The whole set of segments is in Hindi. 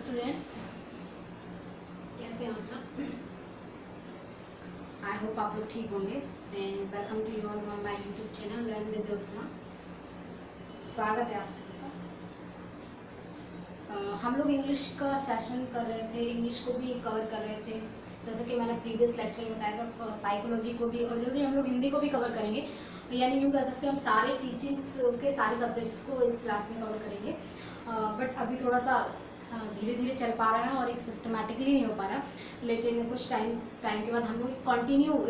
स्टूडेंट्स, कैसे हैं आप सब? आई होप आप लोग ठीक होंगे and welcome to you all on my YouTube channel learn with Jyotsna. स्वागत है आप सभी का। हम लोग इंग्लिश का सेशन कर रहे थे, इंग्लिश को भी कवर कर रहे थे। जैसे कि मैंने प्रीवियस लेक्चर में बताया था, साइकोलॉजी को भी, और जल्दी हम लोग हिंदी को भी कवर करेंगे। यानी यूँ कह सकते हैं हम सारे टीचिंग्स के सारे सब्जेक्ट्स को इस क्लास में कवर करेंगे। बट अभी थोड़ा सा धीरे धीरे चल पा रहा है और एक सिस्टमैटिकली नहीं हो पा रहा, लेकिन कुछ टाइम के बाद हम लोग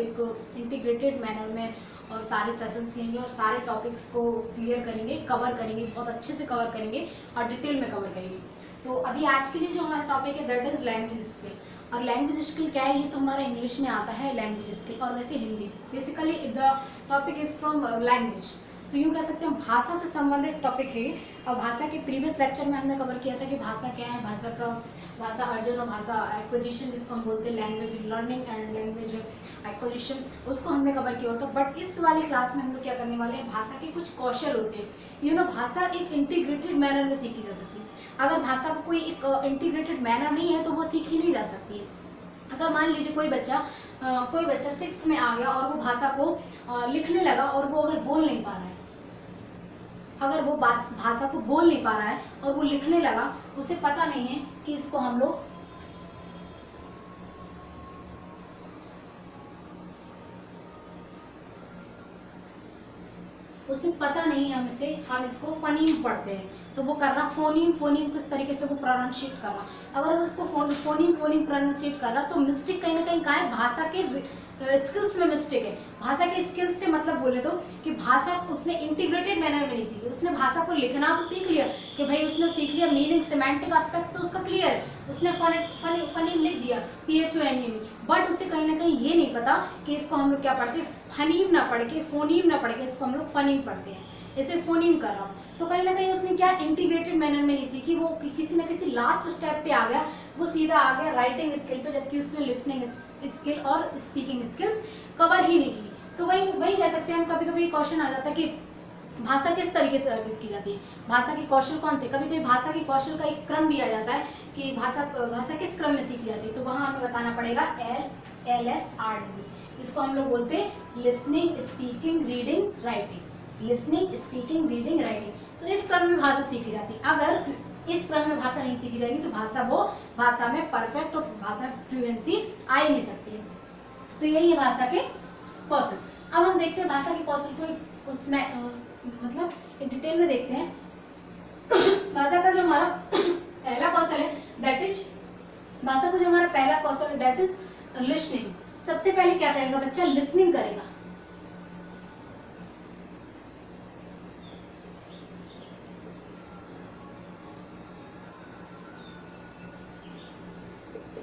एक इंटीग्रेटेड मैनर में और सारे सेशंस लेंगे और सारे टॉपिक्स को क्लियर करेंगे, कवर करेंगे, बहुत अच्छे से कवर करेंगे और डिटेल में कवर करेंगे। तो अभी आज के लिए जो हमारा टॉपिक है दैट इज़ लैंग्वेज स्किल। और लैंग्वेज स्किल क्या है, ये तो हमारा इंग्लिश में आता है लैंग्वेज स्किल, और वैसे Hindi. Basically the topic is from language, तो यूँ कह सकते हैं भाषा से संबंधित टॉपिक है। और भाषा के प्रीवियस लेक्चर में हमने कवर किया था कि भाषा क्या है, भाषा अर्जन और भाषा एक्विजिशन, जिसको हम बोलते हैं language learning and language acquisition, उसको हमने कवर किया होता। बट इस वाली क्लास में हम लोग क्या करने वाले हैं, भाषा के कुछ कौशल होते हैं। भाषा एक इंटीग्रेटेड मैनर में सीखी जा सकती है। अगर भाषा का कोई एक इंटीग्रेटेड मैनर नहीं है तो वो सीखी नहीं जा सकती है। अगर मान लीजिए कोई बच्चा 6th में आ गया और वो भाषा को लिखने लगा और वो अगर बोल नहीं पा रहा है, अगर वो भाषा को बोल नहीं पा रहा है और वो लिखने लगा, उसे पता नहीं है कि इसको हम लोग उसे पता नहीं है, हम इसको फनीम पढ़ते हैं, तो वो कर रहा फोनीम किस तरीके से वो प्रोनाउंशिएट कर रहा। अगर वो इसको फोनीम प्रोनाउंशिएट कर रहा तो मिस्टेक कहीं ना कहीं कहाँ है, भाषा के स्किल्स में मिस्टेक है। भाषा के स्किल्स से मतलब बोले तो कि भाषा उसने इंटीग्रेटेड मैनर में नहीं सीखी। उसने भाषा को लिखना तो सीख लिया कि भाई उसने सीख लिया, मीनिंग सिमेंटिक एस्पेक्ट तो उसका क्लियर है, उसने फनीम लिख दिया PHONEM, बट उसे कहीं ना कहीं ये नहीं पता कि इसको हम लोग क्या पढ़ते हैं, फनीम ना पढ़ के, फोनीम ना पढ़ के, इसको हम लोग फनीम पढ़ते हैं, इसे फोनीम कर रहा हूँ। तो कहीं ना कहीं उसने क्या इंटीग्रेटेड मैनर में नहीं सीखी, वो किसी ना किसी लास्ट स्टेप पे आ गया, वो सीधा आ गया राइटिंग स्किल पे, जबकि उसने लिसनिंग स्किल और स्पीकिंग स्किल्स कवर ही नहीं की। तो वही कह सकते हैं हम, कभी कभी क्वेश्चन आ जाता है कि भाषा किस तरीके से अर्जित की जाती है, भाषा के कौशल कौन से। कभी कभी भाषा के कौशल का एक क्रम दिया जाता है कि भाषा किस क्रम में सीखी जाती है, तो वहाँ हमें बताना पड़ेगा LSRW। इसको हम लोग बोलते हैं listening speaking reading writing, listening speaking reading writing. तो इस क्रम में भाषा सीखी जाती है। अगर इस क्रम में भाषा नहीं सीखी जाएगी तो भाषा में परफेक्ट और भाषा फ्लुएंसी आ ही नहीं सकती है। तो यही है भाषा के कौशल। अब हम देखते हैं भाषा के कौशल को उसमें मतलब एक डिटेल में देखते हैं। भाषा का जो हमारा पहला कौशल है दैट इज लिसनिंग। सबसे पहले क्या करेगा बच्चा, लिसनिंग करेगा।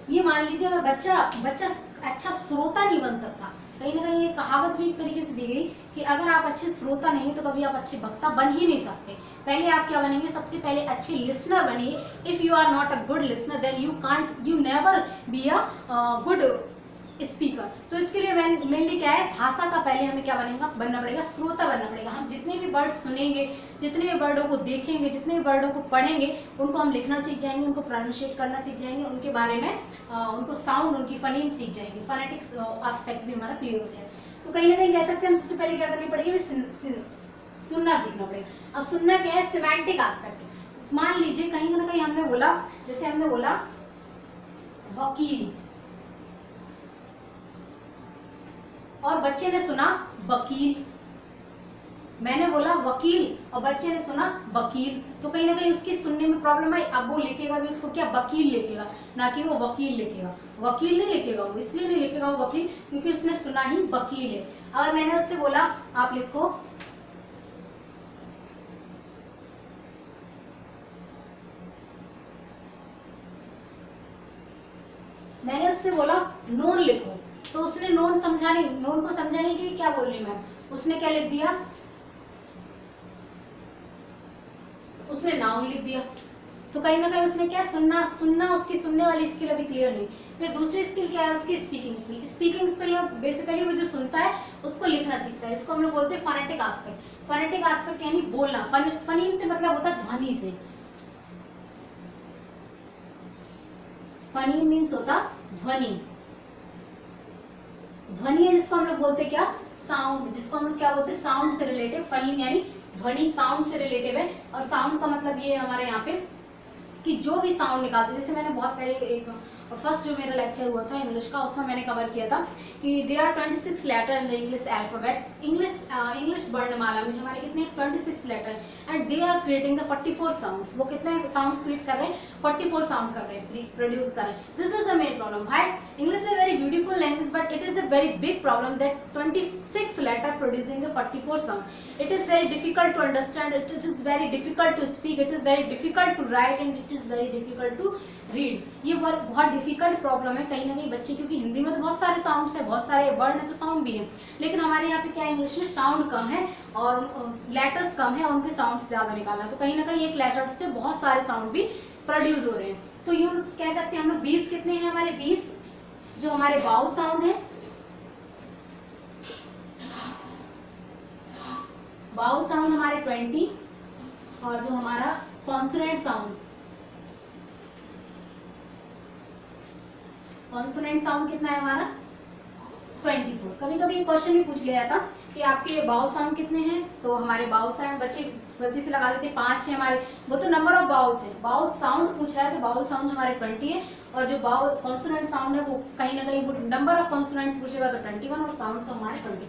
ये मान लीजिए अगर बच्चा अच्छा श्रोता नहीं बन सकता, कहीं ना कहीं ये कहावत भी एक तरीके से दी गई कि अगर आप अच्छे श्रोता नहीं तो कभी आप अच्छे वक्ता बन ही नहीं सकते। पहले आप क्या बनेंगे, सबसे पहले अच्छे लिसनर बनिए। If you are not a good listener then you never be a good speaker. तो इसके लिए मेनली क्या है, भाषा का पहले हमें क्या बनना पड़ेगा, श्रोता बनना पड़ेगा। हम जितने भी वर्ड सुनेंगे, जितने भी वर्डों को देखेंगे, जितने भी वर्डों को पढ़ेंगे, उनको हम लिखना सीख जाएंगे, उनको प्रोनाउंशिएट करना सीख जाएंगे, उनके बारे में उनको साउंड, उनकी फनीम सीख जाएंगे, फोनेटिक्स एस्पेक्ट भी हमारा क्लियर हो जाए। तो कहीं ना कहीं कह सकते हैं हम सबसे पहले क्या करनी पड़ेगी, सुनना सीखना पड़ेगा। अब सुनना क्या है, सिमेंटिक एस्पेक्ट। मान लीजिए कहीं ना कहीं हमने बोला वकील और बच्चे ने सुना वकील, मैंने बोला वकील और बच्चे ने सुना वकील, तो कहीं ना कहीं उसकी सुनने में प्रॉब्लम आई। अब वो लिखेगा भी उसको क्या, वकील लिखेगा, ना कि वो वकील लिखेगा। वकील नहीं लिखेगा, वो इसलिए नहीं लिखेगा वो वकील क्योंकि उसने सुना ही वकील है। अगर मैंने उससे बोला आप लिखो नोन लिखो, तो उसने नोन को समझाने के लिए क्या बोल रही मैं, उसने क्या लिख दिया, उसने नाउन लिख दिया। तो कहीं ना कहीं उसने क्या, सुनना उसकी सुनने वाली स्किल अभी क्लियर नहीं। फिर दूसरी स्किल क्या है उसकी, स्पीकिंग स्किल में बेसिकली वो जो सुनता है उसको लिखना सीखता है। इसको हम लोग बोलते हैं फोनेटिक एस्पेक्ट यानी बोलना। फनीम से मतलब होता है ध्वनि से, फनी मीन्स होता ध्वनि, ध्वनि है जिसको हम लोग बोलते क्या, साउंड, जिसको हम लोग क्या बोलते हैं, साउंड से रिलेटिव। फनी यानी ध्वनि साउंड से रिलेटिव है, और साउंड का मतलब ये है हमारे यहाँ पे कि जो भी साउंड निकालते, जैसे मैंने बहुत पहले एक फर्स्ट जो मेरा लेक्चर हुआ था इंग्लिश का, उसमें मैंने कवर किया था कि they are 26 letter in the English alphabet, English वर्णमाला में जो हमारे कितने 26 लेटर, and they are creating the 44 sounds. वो कितने साउंड्स क्रिएट कर रहे हैं, 44 साउंड कर रहे हैं, प्रोड्यूस कर रहे हैं। This is the main problem. भाई English is a very beautiful language, but it is a very big problem that 26 letter producing the 44 sound. It is very difficult to understand, it is very difficult to speak, it is very difficult to write, and it is very difficult to read. ये बहुत डिफिकल्ट प्रॉब्लम है कहीं ना कहीं बच्चे, क्योंकि हिंदी में तो बहुत सारे साउंड्स है, बहुत सारे वर्ड है, तो साउंड भी है, लेकिन हमारे यहाँ पे क्या है, इंग्लिश में साउंड कम है और लेटर्स कम है, उनके साउंड्स ज्यादा निकालना, तो कहीं ना कहीं एक लेटर से बहुत सारे साउंड भी प्रोड्यूस हो रहे हैं। तो यूं कह सकते हैं हम लोग 20 कितने हैं हमारे, 20 जो हमारे बाउल साउंड है, बाउल साउंड हमारे 20, और जो हमारा कॉन्सोनेंट साउंड, कॉन्सोनेंट साउंड कितना है हमारा 24। कभी कभी ये क्वेश्चन भी पूछ लिया था कि आपके बाउल साउंड कितने हैं, तो हमारे बाउल साउंड बच्चे गलती से लगा देते 5 है हमारे, वो तो नंबर ऑफ बाउल्स है, बाउल साउंड पूछ रहा है, तो बाउल साउंड हमारे 20 है, और जो बाउल कॉन्सोनेंट साउंड है वो कहीं ना कहीं नंबर ऑफ कॉन्सोनेंट्स पूछेगा तो 21, और साउंड तो हमारे 24,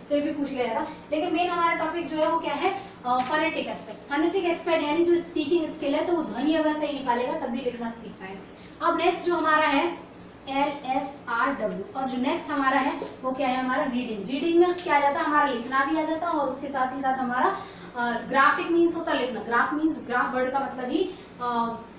तो ये भी पूछ लिया था। लेकिन मेन हमारा टॉपिक जो है वो क्या है, फोनेटिक एस्पेक्ट। फोनेटिक एस्पेक्ट यानी जो स्पीकिंग स्किल है, तो वो ध्वनि अगर सही निकालेगा तभी लिखना सीख पाएगा। अब नेक्स्ट जो हमारा है LSRW, और जो नेक्स्ट हमारा है वो क्या है हमारा रीडिंग। रीडिंग में क्या आ जाता है, हमारा लिखना भी आ जाता है, और उसके साथ ही साथ हमारा ग्राफिक मीन्स होता है लिखना, ग्राफ मीन्स, ग्राफ वर्ड का मतलब ही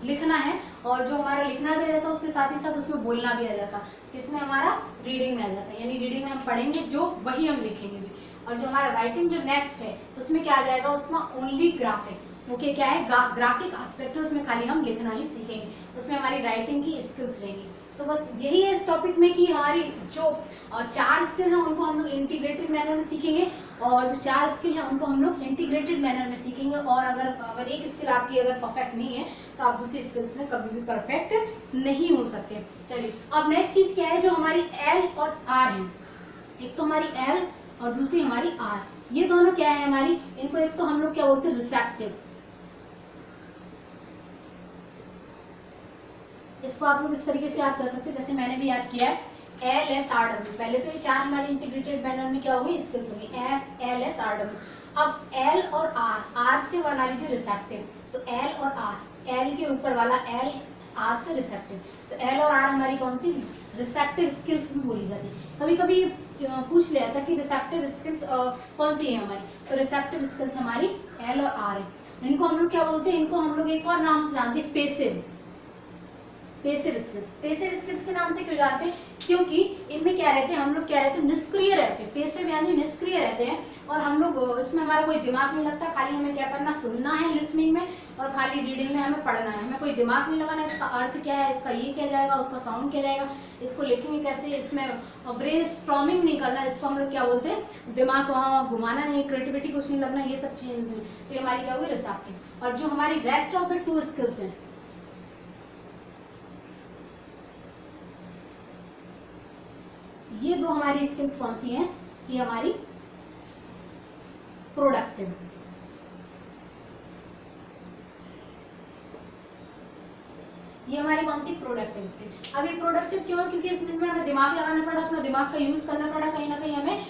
लिखना है, और जो हमारा लिखना भी आ जाता है उसके साथ ही साथ उसमें बोलना भी आ जाता है, इसमें हमारा रीडिंग में आ जाता है, यानी रीडिंग में हम पढ़ेंगे जो वही हम लिखेंगे भी। और जो हमारा राइटिंग जो नेक्स्ट है उसमें क्या आ जाएगा, उसमें ओनली ग्राफिक, ओके क्या है ग्राफिक एस्पेक्ट है, उसमें खाली हम लिखना ही सीखेंगे, उसमें हमारी राइटिंग की स्किल्स रहेंगी। तो बस यही है इस टॉपिक में कि हमारी जो 4 स्किल है उनको हम लोग इंटीग्रेटेड मैनर में सीखेंगे, और जो 4 स्किल है उनको हम लोग इंटीग्रेटेड मैनर में सीखेंगे, और अगर एक स्किल आपकी अगर परफेक्ट नहीं है तो आप दूसरी स्किल्स में कभी भी परफेक्ट नहीं हो सकते। चलिए अब नेक्स्ट चीज क्या है, जो हमारी L और R है, एक तो हमारी L और दूसरी हमारी R, ये दोनों क्या है हमारी, इनको एक तो हम लोग क्या बोलते हैं रिसेप्टिव, इसको आप लोग इस तरीके से याद कर सकते हैं जैसे मैंने भी याद किया है LSRW। पहले तो ये 4 हमारे इंटीग्रेटेड मैनर में क्या होगी, स्किल्स होगी LSRW। अब L और R से बना लीजिए रिसेप्टिव, तो L और R, L के ऊपर वाला L, R से रिसेप्टिव, तो L और R हमारी कौन सी रिसेप्टिव स्किल्स भी बोली जाती है। कभी कभी पूछ लिया था कि रिसेप्टिव स्किल्स कौन सी है हमारी, तो रिसेप्टिव स्किल्स हमारी L और R है। इनको हम लोग क्या बोलते हैं, इनको हम लोग एक और नाम से जानते हैं passive, passive skills. Passive skills के नाम से क्यों जानते हैं, क्योंकि इनमें क्या रहते हैं, हम लोग क्या रहते हैं, निष्क्रिय रहते हैं, पेसिव यानी निष्क्रिय रहते हैं, और हम लोग इसमें हमारा कोई दिमाग नहीं लगता, खाली हमें क्या करना, सुनना है लिसनिंग में, और खाली रीडिंग में हमें पढ़ना है, हमें कोई दिमाग नहीं लगाना, इसका अर्थ क्या है, इसका ये क्या जाएगा, उसका साउंड क्या जाएगा, इसको लिखेंगे कैसे, इसमें ब्रेन स्टॉर्मिंग नहीं करना, इसको हम लोग क्या बोलते हैं, दिमाग वहाँ घुमाना नहीं, क्रिएटिविटी कुछ नहीं लगना, ये सब चीजें नहीं। तो ये हमारी क्या होगी रिसेप्टिव। और जो हमारी रेस्ट ऑफ द 2 स्किल्स हैं, ये 2 हमारी स्किल्स कौन सी हैं, ये हमारी प्रोडक्टिव, ये हमारी कौन सी प्रोडक्टिव स्किल। अब ये प्रोडक्टिव क्यों है, क्योंकि इसमें हमें दिमाग लगाना पड़ा, अपना दिमाग का यूज करना पड़ा, कहीं ना कहीं हमें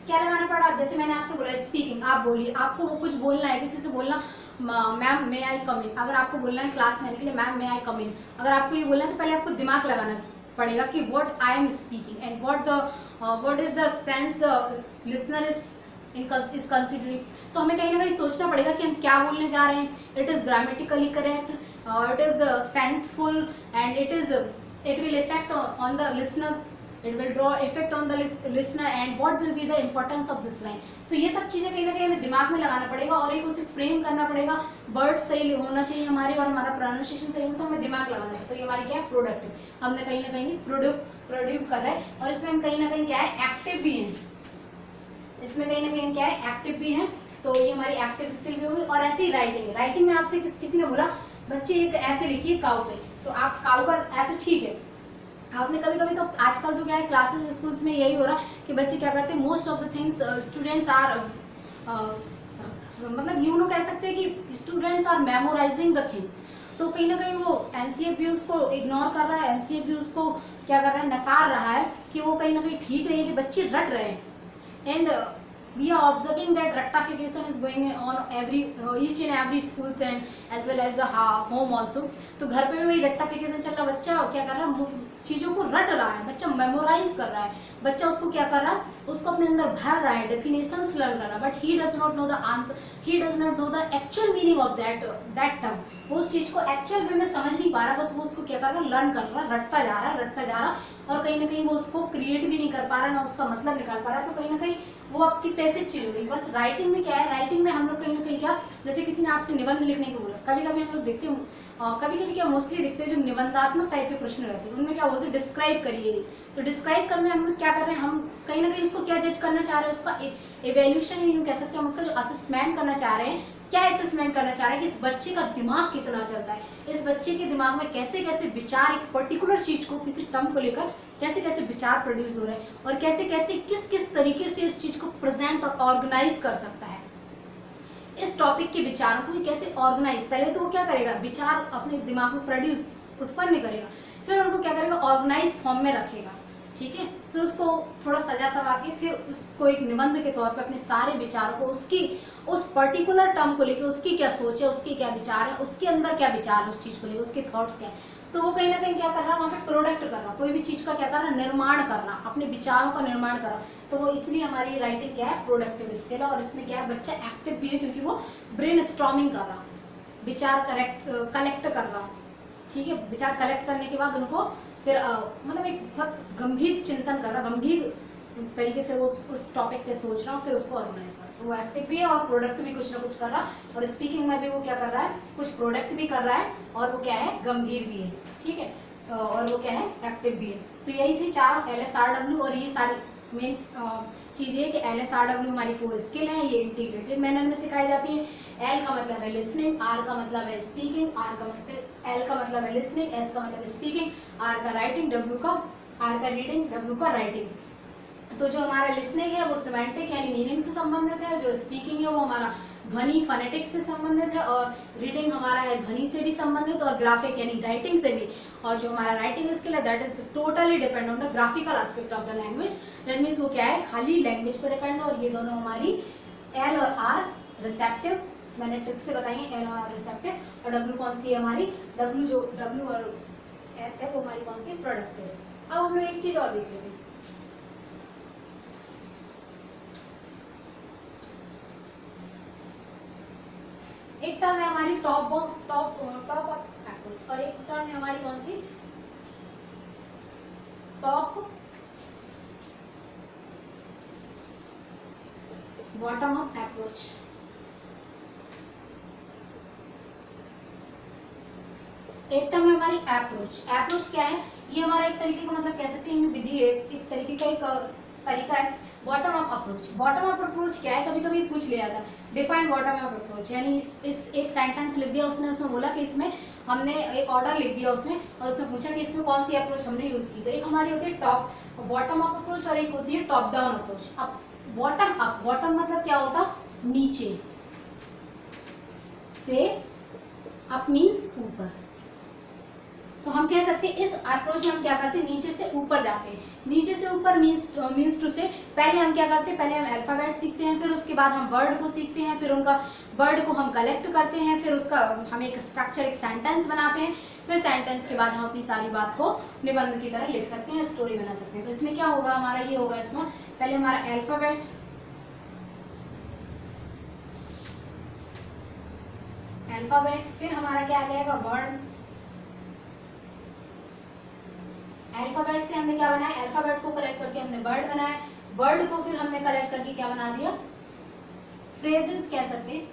क्या लगाना पड़ा। जैसे मैंने आपसे बोला स्पीकिंग, आप बोलिए, आपको वो कुछ बोलना है, किसी से बोलना मैम मे आई कम इन, अगर आपको बोलना है क्लास में आने के लिए मैम मे आई कम इन, अगर आपको ये बोलना है तो पहले आपको दिमाग लगाना पड़ेगा कि what I am speaking and what is the sense the listener is considering. तो हमें कहीं ना कहीं सोचना पड़ेगा कि हम क्या बोलने जा रहे हैं, it is grammatically correct, it is the senseful, and it will effect on the listener, it will draw effect on the listener and what will be the importance of this line। तो ये सब चीजें कहीं ना कहीं हमें दिमाग में लगाना पड़ेगा, और एक उसे फ्रेम करना पड़ेगा, वर्ड सही होना चाहिए हमारे, और हमारा प्रोनाउंसिएशन सही हो, तो हमें दिमाग लगाना है। तो ये हमारी क्या है प्रोडक्टिव, हमने कहीं ना कहीं प्रोड्यूस कर रहा है, और इसमें हम कहीं ना कहीं क्या है एक्टिव भी हैं, इसमें कहीं ना कहीं क्या है एक्टिव भी हैं, तो ये हमारी एक्टिव स्किल भी होगी। और ऐसे ही राइटिंग है, राइटिंग में आपसे किसी ने बोला बच्चे एक ऐसे लिखिए काउ पे, तो आप काउकर ऐसे ठीक है। आपने कभी कभी तो आजकल तो क्या है क्लासेस स्कूल्स में यही हो रहा है कि बच्चे क्या करते हैं, most of the things students are मतलब यूँ कह सकते हैं कि students are memorising the things. तो कहीं ना कहीं वो एनसीएफबी उसको इग्नोर कर रहा है, एनसीएफबी उसको क्या कर रहा है, नकार रहा है कि वो कहीं ना कहीं ठीक नहीं है कि बच्चे रट रहे हैं। And we are observing that rectification is going on every each and every schools and as well as the home also। तो घर पे भी वही rectification चल रहा है, बच्चा क्या कर रहा है, चीज़ों को रट रहा है, बच्चा मेमोराइज कर रहा है, बच्चा उसको क्या कर रहा है, उसको अपने अंदर भर रहा है, डेफिनेशंस लर्न कर रहा है, but he does not know the answer, he does not know the actual meaning of that term. वो उस चीज़ को एक्चुअल वे में समझ नहीं पा रहा, बस वो उसको क्या कर रहा है, लर्न कर रहा है, रटता जा रहा है, और कहीं ना कहीं वो उसको क्रिएट भी नहीं कर पा रहा, ना उसका मतलब निकाल पा रहा। तो कहीं ना कहीं वो आपकी पैसिव चीज हो गई। बस राइटिंग में क्या है, राइटिंग में हम लोग कहीं ना कहीं क्या, जैसे किसी ने आपसे निबंध लिखने को बोला, कभी कभी हम लोग देखते हैं, कभी कभी क्या मोस्टली देखते हैं जो निबंधात्मक टाइप के प्रश्न रहते हैं, उनमें क्या बोलते हैं, डिस्क्राइब करिए। तो डिस्क्राइब करने में हम लोग क्या कर रहे हैं, हम कहीं ना कहीं उसको क्या जज करना चाह रहे हैं, उसका एवेल्यूशन यूँ कह सकते हैं, हम उसका जो असेसमेंट करना चाह रहे हैं, क्या असेसमेंट करना चाह रहे हैं कि इस बच्चे का दिमाग कितना चलता है, इस बच्चे के दिमाग में कैसे कैसे विचार, एक पर्टिकुलर चीज को, किसी टर्म को लेकर कैसे कैसे विचार प्रोड्यूस हो रहे हैं, और कैसे कैसे किस किस तरीके से इस चीज को प्रेजेंट और ऑर्गेनाइज कर सकता है। इस टॉपिक के विचारों को कैसे ऑर्गेनाइज, पहले तो वो क्या करेगा, विचार अपने दिमाग में प्रोड्यूस उत्पन्न करेगा, फिर उनको क्या करेगा, ऑर्गेनाइज फॉर्म में रखेगा, ठीक है, फिर उसको थोड़ा सजा सवा के फिर उसको एक निबंध के तौर पे अपने सारे विचारों को, उसकी उस पर्टिकुलर टर्म को लेकर उसकी क्या सोच है, उसकी क्या विचार है, उसके अंदर क्या विचार है उस चीज को लेकर, उसके थॉट्स क्या है, तो वो कहीं ना कहीं क्या कर रहा है, वहाँ पे प्रोडक्ट कर रहा, कोई भी चीज का क्या कर रहा, निर्माण करना, अपने विचारों का निर्माण कर रहा। तो वो इसलिए हमारी राइटिंग क्या है, प्रोडक्टिव स्किल है, और इसमें क्या है, बच्चा एक्टिव भी है क्योंकि वो ब्रेन स्टॉर्मिंग कर रहा, विचार कलेक्ट कर रहा, ठीक है, विचार कलेक्ट करने के बाद उनको फिर मतलब एक बहुत गंभीर चिंतन कर रहा, गंभीर तरीके से वो उस टॉपिक पे सोच रहा, फिर उसको ऑर्गेनाइज कर रहा। वो एक्टिव भी है और प्रोडक्ट भी कुछ ना कुछ कर रहा, और स्पीकिंग में भी वो क्या कर रहा है, कुछ प्रोडक्ट भी कर रहा है, और वो क्या है, गंभीर भी है, ठीक है, और वो क्या है, एक्टिव भी है। तो यही थी 4 LSRW, और ये सारी मेन चीज़ है कि LSRW हमारी 4 स्किल हैं, ये इंटीग्रेटेड मैनर में सिखाई जाती है। L का मतलब है लिसनिंग, R का मतलब है स्पीकिंग, L का मतलब है लिसनिंग, S का मतलब है स्पीकिंग, R का राइटिंग, R का रीडिंग, W का राइटिंग। तो जो हमारा लिसनिंग है वो सिमेंटिक यानी मीनिंग से संबंधित है, जो स्पीकिंग है वो हमारा ध्वनि फोनेटिक्स से संबंधित है, और रीडिंग हमारा है ध्वनि से भी संबंधित, और ग्राफिक यानी राइटिंग से भी। और जो हमारा राइटिंग स्किल है that is totally depend on the graphical aspect of the language, that means वो क्या है, खाली लैंग्वेज पर डिपेंड है। और ये दोनों हमारी L और R रिसेप्टिव, मैंने ट्रिक से बताई है, L और R रिसेप्टिव, और W कौन सी है हमारी, W और S है वो हमारी कौन सी, प्रोडक्टिव है। अब हम लोग एक चीज और देख लेते हैं, एक टर्म है हमारी टॉप ऑफ अप्रोच, और एक टर्म है हमारी कौन सी, टॉप बॉटम ऑफ अप्रोच। एक टर्म है हमारी अप्रोच। अप्रोच क्या है, ये हमारा एक तरीके का मतलब कह सकते हैं विधि है, एक तरीके का एक तरीका है। Bottom up approach, bottom up approach क्या है, कभी कभी पूछ लिया था, डिफाइन बॉटम अप अप्रोच, यानी इस एक सेंटेंस लिख दिया उसने, उसमें बोला कि इसमें हमने एक ऑर्डर लिख दिया उसने, और उसने पूछा कि इसमें कौन सी अप्रोच हमने यूज की। तो एक हमारी होती है टॉप बॉटम अप अप्रोच, और एक होती है टॉप डाउन अप्रोच। अब बॉटम अप, बॉटम मतलब क्या होता, नीचे से, अप मीन्स ऊपर। तो हम कह सकते हैं इस अप्रोच में हम क्या करते हैं, नीचे से ऊपर जाते हैं। नीचे से ऊपर मीन्स टू से पहले हम क्या करते हैं, पहले हम अल्फाबेट सीखते हैं, फिर उसके बाद हम वर्ड को सीखते हैं, फिर उनका वर्ड को हम कलेक्ट करते हैं, फिर उसका हम एक स्ट्रक्चर, एक सेंटेंस बनाते हैं, फिर सेंटेंस के बाद हम अपनी सारी बात को निबंध की तरह लिख सकते हैं, स्टोरी बना सकते हैं। तो इसमें क्या होगा हमारा, ये होगा इसमें पहले हमारा अल्फाबेट, फिर हमारा क्या आ जाएगा, वर्ड। अल्फाबेट से हमने क्या बनाया, अल्फाबेट को कलेक्ट करके हमने वर्ड बनाया, वर्ड को फिर हमने कलेक्ट करके क्या बना दिया, फ्रेजेस कह सकते हैं,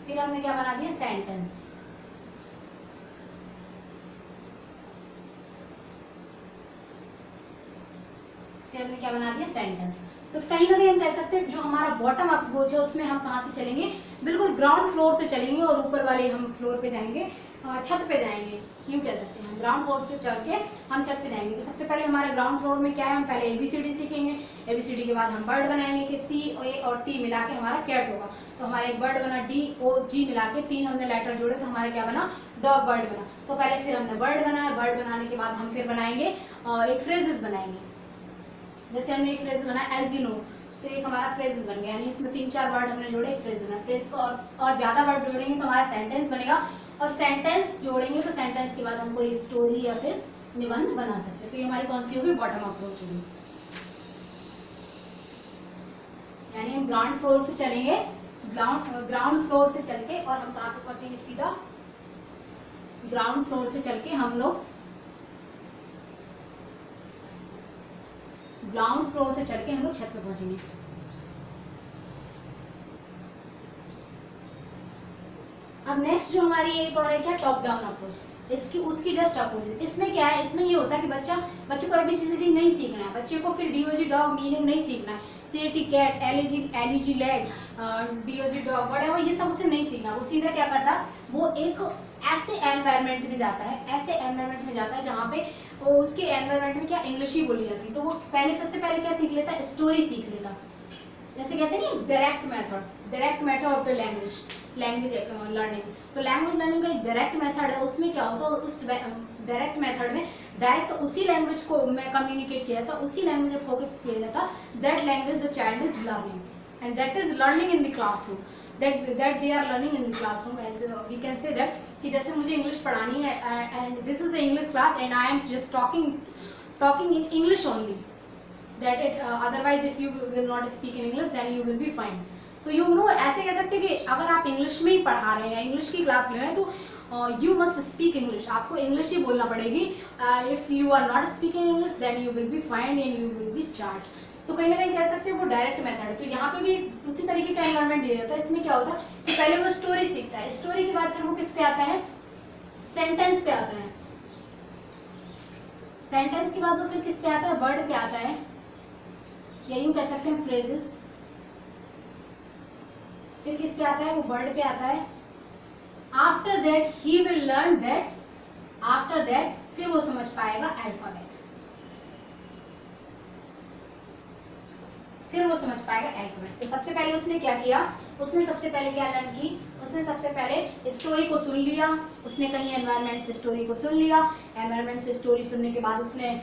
फिर हमने क्या बना दिया, सेंटेंस। फिर हमने क्या बना दिया, सेंटेंस। तो कहीं ना कहीं हम कह सकते हैं जो हमारा बॉटम अप्रोच है उसमें हम कहाँ से चलेंगे, बिल्कुल ग्राउंड फ्लोर से चलेंगे और ऊपर वाले हम फ्लोर पे जाएंगे, छत पे जाएंगे, यूँ कह सकते हैं हम ग्राउंड फ्लोर से चढ़ के हम छत पे जाएंगे। तो सबसे पहले हमारे ग्राउंड फ्लोर में क्या है, हम पहले ABCD सीखेंगे, ABCD के बाद हम वर्ड बनाएंगे कि C और T मिला के हमारा कैट होगा। तो हमारा एक वर्ड बना DOG मिला के 3 हमने लेटर जोड़े तो हमारा क्या बना, डॉग वर्ड बना। तो पहले फिर हमने वर्ड बनाया, वर्ड बनाने के बाद हम फिर बनाएंगे एक फ्रेजेस बनाएंगे। जैसे हमने एक फ्रेज बनाया एज यू नो, तो एक हमारा फ्रेज बन गया, यानी इसमें 3-4 वर्ड हमने जोड़े, एक फ्रेज बना। फ्रेज को और ज़्यादा वर्ड जोड़ेंगे तो हमारा सेंटेंस बनेगा, और सेंटेंस जोड़ेंगे तो सेंटेंस के बाद हम कोई स्टोरी या फिर निबंध बना सकते हैं। तो ये हमारी कौन सी होगी, बॉटम अप्रोच होगी। यानी हम ग्राउंड फ्लोर से चलेंगे, ग्राउंड फ्लोर से चल के और हम कहाँ पे पहुंचेंगे, सीधा ग्राउंड फ्लोर से चल के हम लोग ग्राउंड फ्लोर से चढ़ के हम लोग छत पे पहुंचेंगे। अब नेक्स्ट जो हमारी एक और है क्या, टॉप डाउन अप्रोच। इसकी उसकी जस्ट अपोजिट। इसमें क्या है, इसमें ये होता है कि बच्चे को ABCD नहीं सीखना है, बच्चे को फिर DOG डॉग मीनिंग नहीं सीखना है, CAT cat, LEG leg, DOG dog whatever, ये सब उसे नहीं सीखना। वो सीधा क्या करता है, वो एक ऐसे एनवायरनमेंट में जाता है, जहाँ पे वो उसके एनवायरनमेंट में क्या इंग्लिश ही बोली जाती है। तो वो सबसे पहले क्या सीख लेता है, स्टोरी सीख लेता है। जैसे कहते हैं ना direct method of the language learning. तो लैंग्वेज लर्निंग का एक डायरेक्ट मेथड है, उसमें क्या होता है, उस डायरेक्ट मेथड में डायरेक्ट उसी लैंग्वेज को मैं कम्युनिकेट किया जाता, उसी लैंग्वेज में फोकस किया जाता, that language the child is learning and that is learning in the classroom, that they are learning in the classroom. As we can say that कि जैसे मुझे इंग्लिश पढ़ानी है and this is a English class and I am just talking in English only, that it otherwise if you will not speak in English then you will be fine। तो यू नो ऐसे कह सकते हैं कि अगर आप इंग्लिश में ही पढ़ा रहे हैं या इंग्लिश की क्लास ले रहे हैं तो यू मस्ट स्पीक इंग्लिश, आपको इंग्लिश ही बोलना पड़ेगी। If you are not speaking English then you will be fine and you will be charge. तो कहीं ना कहीं कह सकते हैं वो डायरेक्ट मेथड है। तो यहाँ पे भी उसी तरीके का एनवायरनमेंट दिया जाता है। इसमें क्या होता है कि पहले वो स्टोरी सीखता है, स्टोरी के बाद फिर वो किस पे आता है, सेंटेंस पे आता है, सेंटेंस के बाद वो फिर किस पे आता है, वर्ड पे आता है, या यूं कह सकते हैं फ्रेजेस। फिर किस पे आता है, वो वर्ड पे आता है। After that he will learn that, after that फिर वो समझ पाएगा अल्फाबेट, फिर वो समझ पाएगा अल्फाबेट। तो सबसे पहले उसने क्या किया, उसने सबसे पहले क्या लर्न की, उसने सबसे पहले स्टोरी को सुन लिया, उसने कहीं एनवायरनमेंट से स्टोरी को सुन लिया, एनवायरनमेंट से स्टोरी सुनने के बाद उसने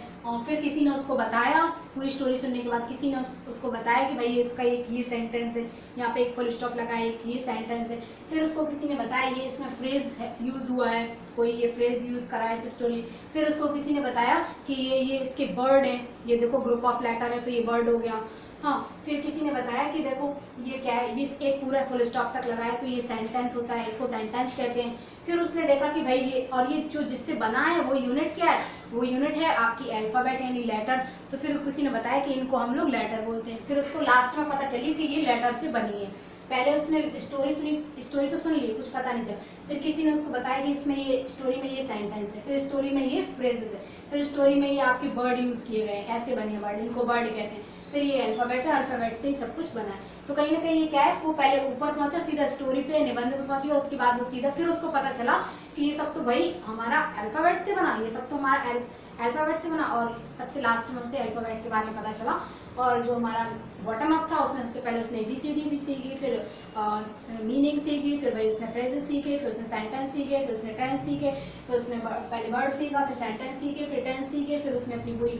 फिर किसी ने उसको बताया, पूरी स्टोरी सुनने के बाद किसी ने उसको बताया कि भाई इसका एक ये सेंटेंस है, यहाँ पे एक फुल स्टॉप लगा है, एक ये सेंटेंस है। फिर उसको किसी ने बताया ये इसमें फ्रेज यूज़ हुआ है, कोई ये फ्रेज यूज़ करा है इस स्टोरी। फिर उसको किसी ने बताया कि ये इसके वर्ड हैं, ये देखो ग्रुप ऑफ लेटर है तो ये वर्ड हो गया। हाँ, फिर किसी ने बताया कि देखो ये क्या है, ये एक पूरा फुल स्टॉप तक लगा है तो ये सेंटेंस होता है, इसको सेंटेंस कहते हैं। फिर उसने देखा कि भाई ये और ये जो जिससे बना है वो यूनिट क्या है, वो यूनिट है आपकी अल्फ़ाबेट यानी लेटर। तो फिर किसी ने बताया कि इनको हम लोग लेटर बोलते हैं। फिर उसको लास्ट में पता चली कि ये लेटर से बनी है। पहले उसने स्टोरी सुनी, स्टोरी तो सुन ली, कुछ पता नहीं चला। फिर किसी ने उसको बताया कि इसमें ये स्टोरी में ये सेंटेंस है, फिर स्टोरी में ये फ्रेजेस है, फिर स्टोरी में ये आपके वर्ड यूज़ किए गए, ऐसे बने वर्ड, इनको वर्ड कहते हैं। फिर ये अल्फ़ाबेट है, अल्फ़ाबेट से ही सब कुछ बना है। तो कहीं ना कहीं ये क्या है, वो पहले ऊपर पहुंचा, सीधा स्टोरी पे निबंध पे पहुंच गया, उसके बाद वो सीधा फिर उसको पता चला कि ये सब तो भाई हमारा अल्फ़ाबेट से बना, ये सब तो हमारा अल्फ़ाबेट से बना। और सबसे लास्ट में उसे अल्फ़ाबेट के बारे में पता चला। और जो हमारा बॉटम अप था उसमें सबसे पहले उसने ABCD भी सीखी, फिर मीनिंग सीखी, फिर भाई उसने फ्रेजेस सीखे, फिर उसने सेंटेंस सीखे, फिर उसने टेंस सीखे, फिर उसने पहले वर्ड सीखा, फिर सेंटेंस सीखे, फिर टेंस सीखे, फिर उसने अपनी पूरी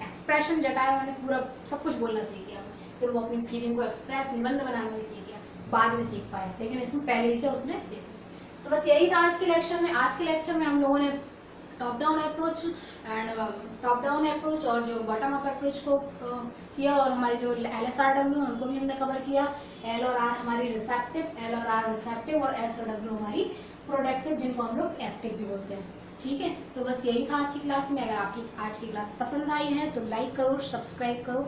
एक्सप्रेशन जताया, मैंने पूरा सब कुछ बोलना सीख गया। फिर वो अपनी फीलिंग को एक्सप्रेस निबंध बनाना भी सीख गया, बाद में सीख पाया, लेकिन इसमें पहले ही से उसने देखा। तो बस यही था आज के लेक्चर में। आज के लेक्चर में हम लोगों ने टॉप डाउन अप्रोच और जो बॉटम अप अप्रोच को किया, और हमारी जो LSRW उनको भी हमने कवर किया। L और R हमारी रिसेप्टिव, L और R रिसेप्टिव, और S और W हमारी प्रोडक्टिव, जिनको हम लोग एक्टिव भी बोलते हैं। ठीक है, तो बस यही था आज की क्लास में। अगर आपकी आज की क्लास पसंद आई है तो लाइक करो, सब्सक्राइब करो,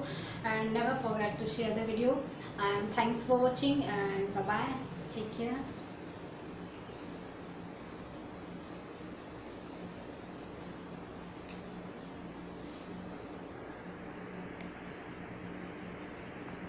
and never forget to share the video. And thanks for watching and bye bye, take care.